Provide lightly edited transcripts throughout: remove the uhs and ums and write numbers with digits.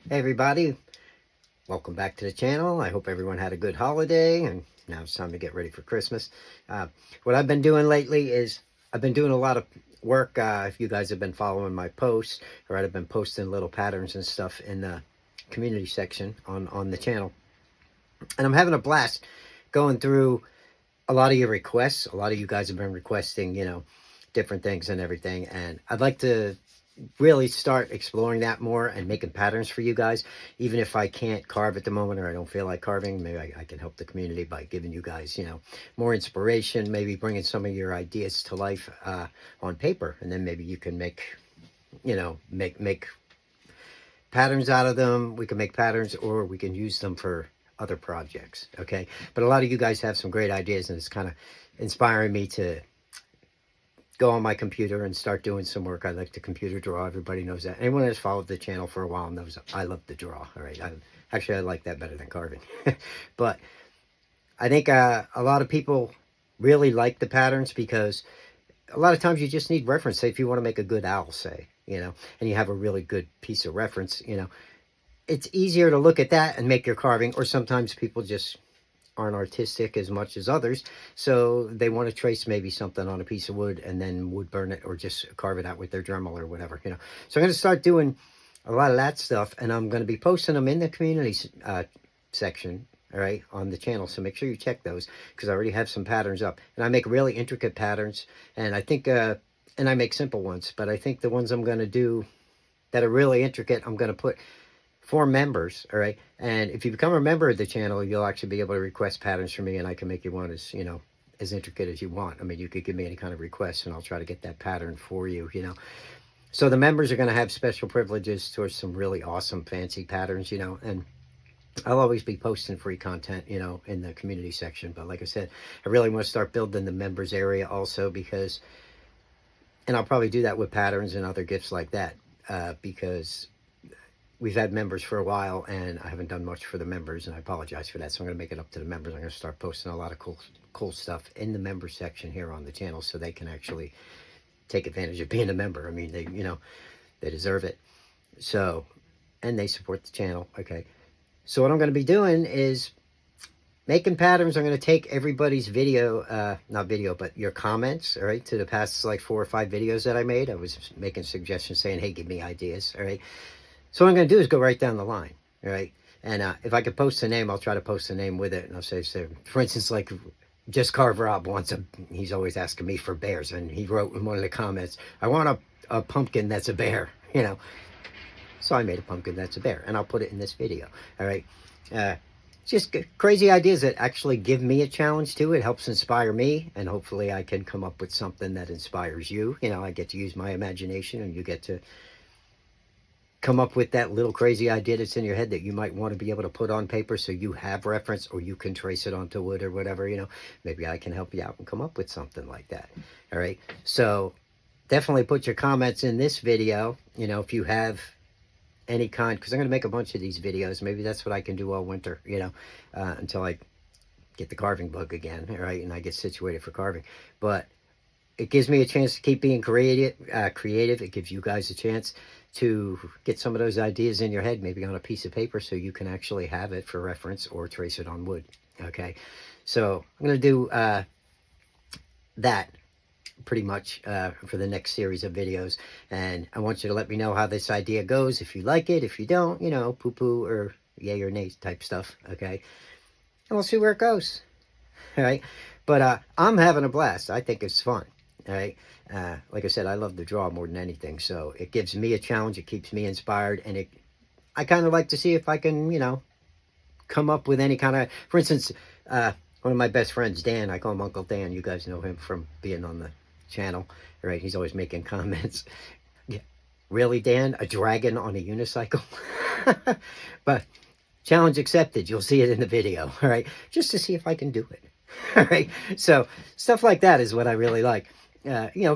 Hey everybody, welcome back to the channel. I hope everyone had a good holiday and now it's time to get ready for Christmas. What I've been doing lately is I've been doing a lot of work. If you guys have been following my posts, or I've been posting little patterns and stuff in the community section on the channel. And I'm having a blast going through a lot of your requests. A lot of you guys have been requesting, different things and everything. And I'd like to really start exploring that more and making patterns for you guys. Even if I can't carve at the moment, or I don't feel like carving, maybe I can help the community by giving you guys, more inspiration, maybe bringing some of your ideas to life on paper. And then maybe you can make, make patterns out of them. We can make patterns, or we can use them for other projects. Okay. But a lot of you guys have some great ideas, and it's kind of inspiring me to go on my computer and start doing some work. I like to computer draw. Everybody knows that. Anyone that's followed the channel for a while knows I love to draw. All right. I like that better than carving. But I think a lot of people really like the patterns because a lot of times you just need reference. Say if you want to make a good owl, say, and you have a really good piece of reference, it's easier to look at that and make your carving. Or sometimes people just aren't artistic as much as others, so they want to trace maybe something on a piece of wood and then wood burn it or just carve it out with their Dremel or whatever, So I'm going to start doing a lot of that stuff, and I'm going to be posting them in the community section, all right, on the channel. So make sure you check those, because I already have some patterns up, and I make really intricate patterns, and I think and I make simple ones, but I think the ones I'm going to do that are really intricate, I'm going to put for members, all right? And if you become a member of the channel, you'll actually be able to request patterns from me, and I can make you one as, as intricate as you want. I mean, you could give me any kind of request, and I'll try to get that pattern for you, So the members are going to have special privileges towards some really awesome, fancy patterns, and I'll always be posting free content, in the community section. But like I said, I really want to start building the members area also, because, and I'll probably do that with patterns and other gifts like that, because we've had members for a while, and I haven't done much for the members, and I apologize for that. So I'm going to make it up to the members. I'm going to start posting a lot of cool stuff in the member section here on the channel, so they can actually take advantage of being a member. I mean, they deserve it. So, and they support the channel. Okay. So what I'm going to be doing is making patterns. I'm going to take everybody's video, not video, but your comments, all right, to the past like 4 or 5 videos that I made. I was making suggestions saying, hey, give me ideas, all right. So what I'm going to do is go right down the line, all right? And if I could post a name, I'll try to post a name with it. And I'll say, for instance, like Just Carve Rob wants he's always asking me for bears. And he wrote in one of the comments, I want a pumpkin that's a bear, So I made a pumpkin that's a bear, and I'll put it in this video, all right? Just crazy ideas that actually give me a challenge too. It helps inspire me, and hopefully I can come up with something that inspires you. I get to use my imagination, and you get to come up with that little crazy idea that's in your head that you might want to be able to put on paper, so you have reference, or you can trace it onto wood or whatever, maybe I can help you out and come up with something like that. All right. So definitely put your comments in this video, if you have any kind, because I'm going to make a bunch of these videos. Maybe that's what I can do all winter, until I get the carving bug again. All right. And I get situated for carving, but it gives me a chance to keep being creative. It gives you guys a chance to get some of those ideas in your head, maybe on a piece of paper, so you can actually have it for reference or trace it on wood. Okay, so I'm going to do that pretty much for the next series of videos, and I want you to let me know how this idea goes. If you like it, if you don't, poo-poo or yay or nay type stuff. Okay, and we'll see where it goes. All right, but I'm having a blast. I think it's fun. All right. Like I said, I love to draw more than anything. So it gives me a challenge. It keeps me inspired. And I kind of like to see if I can, come up with any kind of, for instance, one of my best friends, Dan, I call him Uncle Dan. You guys know him from being on the channel. All right. He's always making comments. Yeah. Really, Dan? A dragon on a unicycle? But challenge accepted. You'll see it in the video. All right. Just to see if I can do it. All right. So stuff like that is what I really like.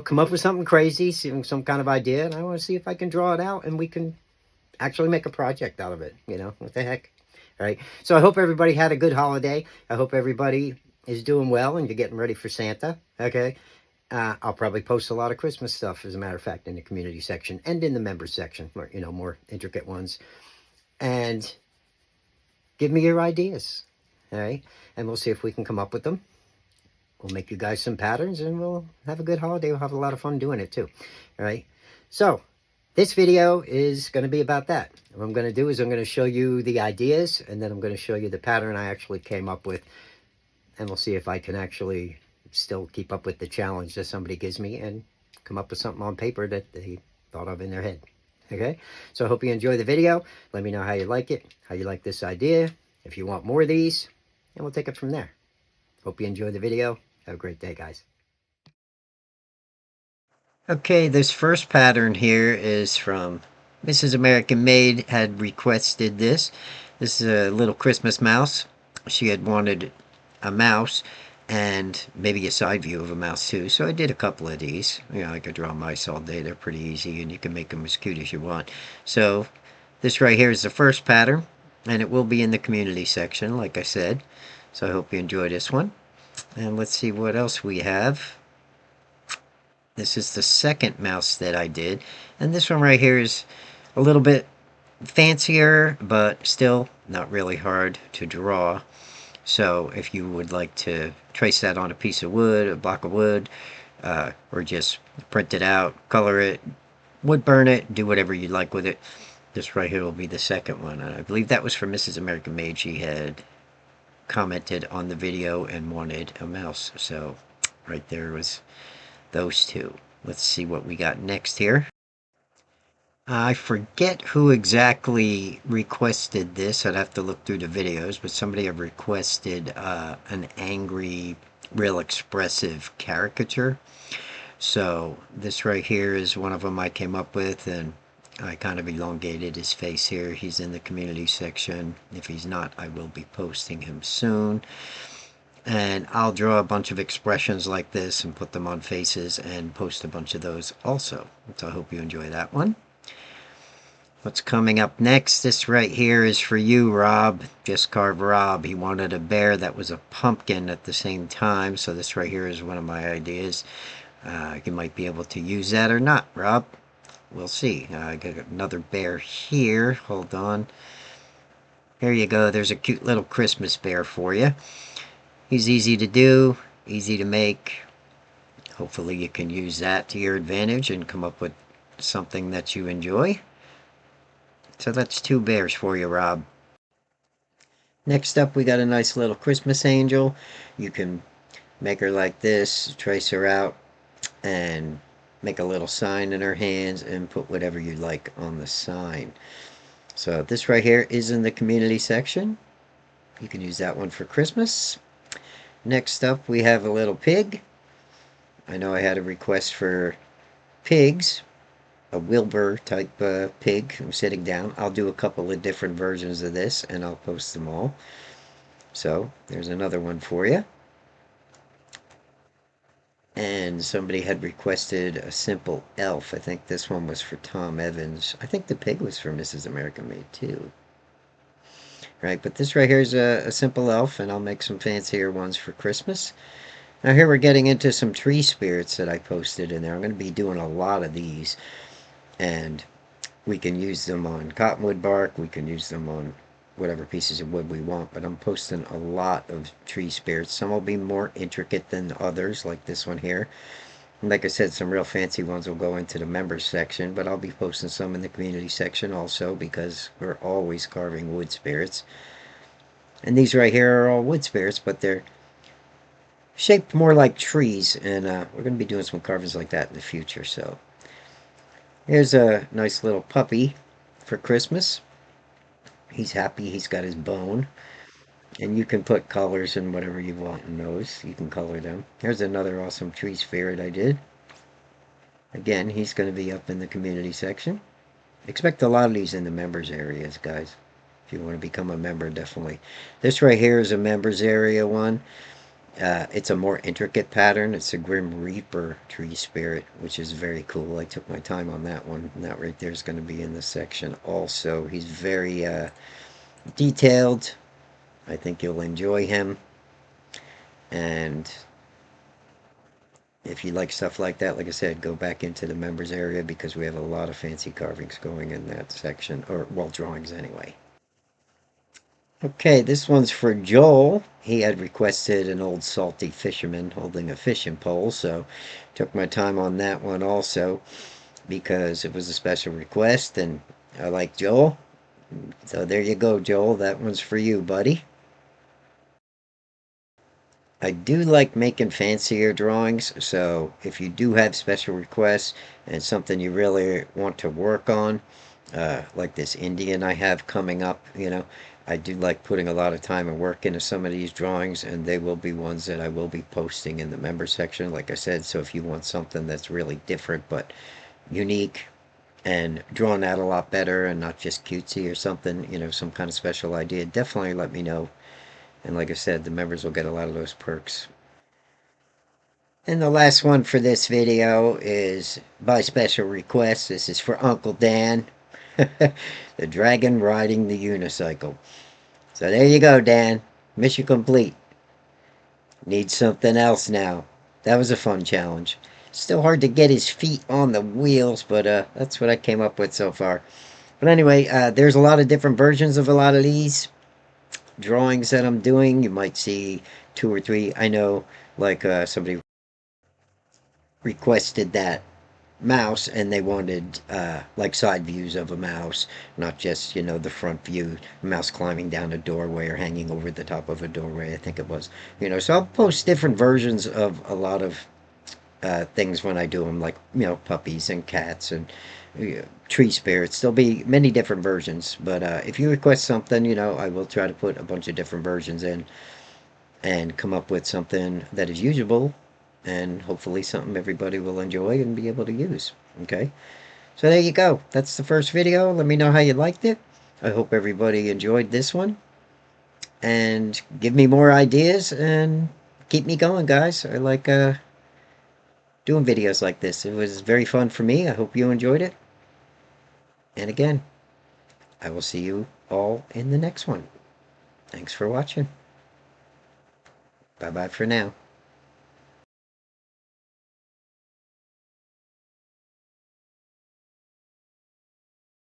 Come up with something crazy, some kind of idea, and I want to see if I can draw it out, and we can actually make a project out of it. What the heck? All right. So I hope everybody had a good holiday. I hope everybody is doing well, and you're getting ready for Santa. Okay. I'll probably post a lot of Christmas stuff, as a matter of fact, in the community section and in the members section, more intricate ones. and give me your ideas. All right. And we'll see if we can come up with them. We'll make you guys some patterns and we'll have a good holiday. We'll have a lot of fun doing it too. All right. So this video is going to be about that. What I'm going to do is I'm going to show you the ideas and then I'm going to show you the pattern I actually came up with. And we'll see if I can actually still keep up with the challenge that somebody gives me and come up with something on paper that they thought of in their head. Okay, so I hope you enjoy the video. Let me know how you like it, how you like this idea, if you want more of these, and we'll take it from there. Hope you enjoy the video. Have a great day, guys. Okay, this first pattern here is from Mrs. American Maid had requested this. This is a little Christmas mouse. She had wanted a mouse and maybe a side view of a mouse too. So I did a couple of these. You know, I could draw mice all day. They're pretty easy and you can make them as cute as you want. So this right here is the first pattern and it will be in the community section, like I said. So I hope you enjoy this one. And let's see what else we have. This is the second mouse that I did. And this one right here is a little bit fancier, but still not really hard to draw. So if you would like to trace that on a piece of wood, a block of wood, or just print it out, color it, wood burn it, do whatever you'd like with it. This right here will be the second one. And I believe that was for Mrs. American Maid. She had commented on the video and wanted a mouse. So right there was those two. Let's see what we got next here. I forget who exactly requested this. I'd have to look through the videos, but somebody had requested an angry, real expressive caricature. So this right here is one of them I came up with, and I kind of elongated his face here. He's in the community section. If he's not, I will be posting him soon. And I'll draw a bunch of expressions like this and put them on faces and post a bunch of those also. So I hope you enjoy that one. What's coming up next? This right here is for you, Rob. Just Carve Rob. He wanted a bear that was a pumpkin at the same time. So this right here is one of my ideas. You might be able to use that or not, Rob. We'll see. I got another bear here. Hold on. Here you go. There's a cute little Christmas bear for you. He's easy to do, easy to make. Hopefully you can use that to your advantage and come up with something that you enjoy. So that's two bears for you, Rob. Next up, we got a nice little Christmas angel. You can make her like this, trace her out, and make a little sign in her hands and put whatever you like on the sign. So this right here is in the community section. You can use that one for Christmas. Next up, we have a little pig. I know I had a request for pigs. A Wilbur type pig. I'm sitting down. I'll do a couple of different versions of this and I'll post them all. So there's another one for you. And somebody had requested a simple elf. I think this one was for Tom Evans. I think the pig was for Mrs. American Maid too. Right, but this right here is a simple elf, and I'll make some fancier ones for Christmas. Now here we're getting into some tree spirits that I posted in there. I'm going to be doing a lot of these. And we can use them on cottonwood bark, we can use them on whatever pieces of wood we want, but I'm posting a lot of tree spirits. Some will be more intricate than others, like this one here. And like I said, some real fancy ones will go into the members section, but I'll be posting some in the community section also because we're always carving wood spirits. And these right here are all wood spirits, but they're shaped more like trees, and we're going to be doing some carvings like that in the future, so here's a nice little puppy for Christmas. He's happy he's got his bone. And you can put colors and whatever you want in those. You can color them. Here's another awesome tree spirit I did. Again, he's going to be up in the community section. Expect a lot of these in the members areas, guys. If you want to become a member, definitely. This right here is a members area one. It's a more intricate pattern. It's a Grim Reaper tree spirit, which is very cool. I took my time on that one. And that right there is going to be in the section also. He's very detailed. I think you'll enjoy him. And if you like stuff like that, like I said, go back into the members area because we have a lot of fancy carvings going in that section, or well, drawings anyway. Okay, this one's for Joel. He had requested an old salty fisherman holding a fishing pole, so took my time on that one also because it was a special request and I like Joel. So there you go, Joel. That one's for you, buddy. I do like making fancier drawings, so if you do have special requests and something you really want to work on, like this Indian I have coming up, I do like putting a lot of time and work into some of these drawings, and they will be ones that I will be posting in the member section, like I said. So if you want something that's really different but unique and drawn out a lot better and not just cutesy or something, some kind of special idea, definitely let me know. And like I said, the members will get a lot of those perks. And the last one for this video is by special request. This is for Uncle Dan. The dragon riding the unicycle. So there you go, Dan. Mission complete. Need something else now. That was a fun challenge. Still hard to get his feet on the wheels, but that's what I came up with so far. But anyway, there's a lot of different versions of a lot of these drawings that I'm doing. You might see two or three. I know, like somebody requested that mouse and they wanted like side views of a mouse, not just the front view, a mouse climbing down a doorway or hanging over the top of a doorway, I think it was. So I'll post different versions of a lot of things when I do them, like puppies and cats and tree spirits. There'll be many different versions, but if you request something, I will try to put a bunch of different versions in and come up with something that is usable and hopefully something everybody will enjoy and be able to use. Okay, so there you go. That's the first video. Let me know how you liked it. I hope everybody enjoyed this one and give me more ideas and keep me going, guys. I like doing videos like this. It was very fun for me. I hope you enjoyed it. And again, I will see you all in the next one. Thanks for watching. Bye bye for now.